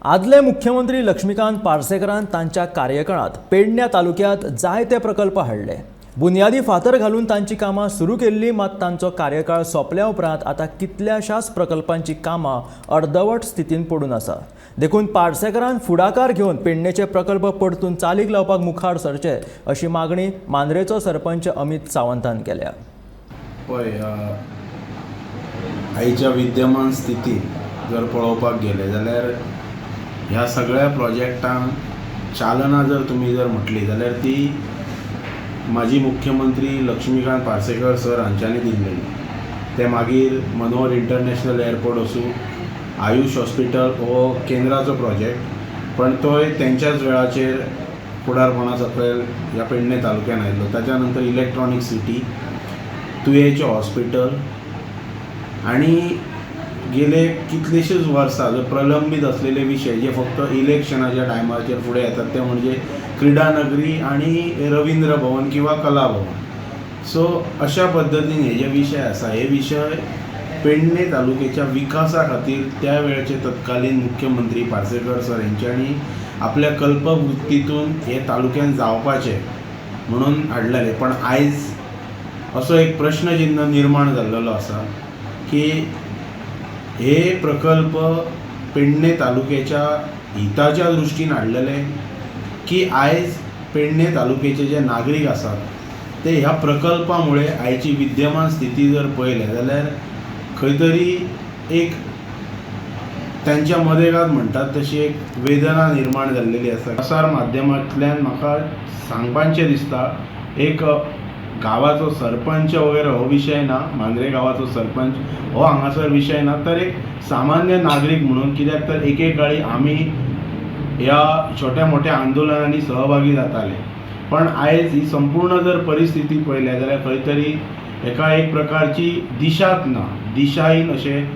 आदले मुख्यमंत्री लक्ष्मीकांत पार्सेकरान तांच्या कार्यकाळात पेडण्या तालुक्यात जायते प्रकल्प हाडले। बुनियादी फातर घालून तांची कामां सुरू केल्ली, मात तांचो कार्यकाळ सोंपल्या उपरांत आता कितल्याशाच प्रकल्पांची कामां अर्धवट स्थितीन पडून आसा। देखून पार्सेकरान फुडाकार घेवन पेडणेचे प्रकल्प परतून चालीक लावपाक मुखार सरचे अशी मागणी मांद्रेचो सरपंच अमित सावंतान केल्या। आईच्या विद्यमान स्थितीत जर पळोवपाक गेले जाल्यार ह्या सगळ्या प्रोजेक्टांक चालना जर तुम्ही जर म्हटली जाल्यार ती माजी मुख्यमंत्री लक्ष्मीकांत पार्सेकर सर हांच्यांनी दिल्लेली। ते मागीर मनोहर इंटरनॅशनल एअरपोर्ट असू, आयुष हॉस्पिटल हो केंद्राचो प्रोजेक्ट, पण तोय तेंच्याच वेळाचेर फुडारपणा सकयल ह्या पेडणे तालुक्यान आयिल्लो। ताच्या नंतर इलेक्ट्रॉनिक सिटी, तुयेचें हॉस्पिटल आणि गेले कितलेशेच वर्सां जर प्रलंबीत असलेले विषय जे फक्त इलेक्शनाच्या टायमाचेर फुडें येतात ते म्हणजे क्रीडा नगरी आणि रवींद्र भवन किंवा कला भवन। सो अशा पद्दतीन हे जे विषय आसा हे विषय पेडणे तालुक्याच्या विकासा खातीर त्या वेळेचे तत्कालीन मुख्यमंत्री पार्सेकर सर यांच्यांनी आपल्या कल्पवृत्तीतून हे तालुक्यान जावपाचे म्हणून हाडलेले। पण आयज असो एक प्रश्नचिन्ह निर्माण जाल्लो आसा की हे प्रकल्प पेडणे तालुक्याच्या हिताच्या दृश्टीन हाडलेले की आयज पेडणे तालुक्याचे जे नागरीक आसात ते ह्या प्रकल्पामुळे आयची विद्यमान स्थिती जर पळयले जाल्यार खंय तरी एक त्यांच्या मदेगात म्हणटात तशी एक वेदना निर्माण जाल्लेली आसा। प्रसार माध्यमांतल्यान म्हाका सांगपाचें दिसता, एक गावाचो सरपंच वगैरे हो विषय ना, मांद्रे गावाचो सरपंच हो हांगासर विषय ना, तर एक सामान्य नागरीक म्हणून, कित्याक तर एकेकाळी आमी ह्या छोट्या मोठ्या आंदोलनांनी सहभागी जाताले, पण आयज ही संपूर्ण जर परिस्थिती पळयल्या जाल्यार खंय तरी एका एक प्रकारची दिशाच ना, दिशाहीन अशें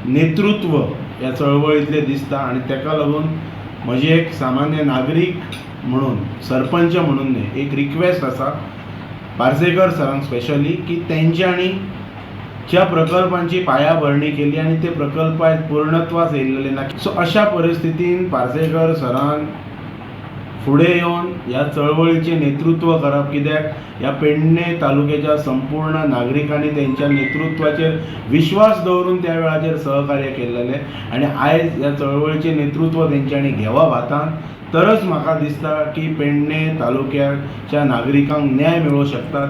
नेतृत्व ह्या चळवळींतले दिसता। आणि ताका लागून म्हजी एक सामान्य नागरीक म्हणून, सरपंच म्हणून न्ही, एक रिक्वेस्ट आसा पार्सेकर सरांक स्पेशली की तेंच्यांनी ज्या प्रकल्पांची पायाभरणी केली आणि ते प्रकल्प आज पूर्णत्वास येयलेले ना। सो अशा परिस्थितीन पार्सेकर सरान फुडें येवन ह्या चळवळीचें नेतृत्व करप, कित्याक ह्या पेडणे तालुक्याच्या संपूर्ण नागरिकांनी तेंच्या नेतृत्वाचेर विश्वास दवरून त्या वेळाचेर सहकार्य केल्लेलें आणि आयज ह्या चळवळीचें नेतृत्व तेंच्यांनी घेवप हातान, तरच म्हाका दिसता की पेडणे तालुक्याच्या नागरिकांक न्याय मेळूं शकता।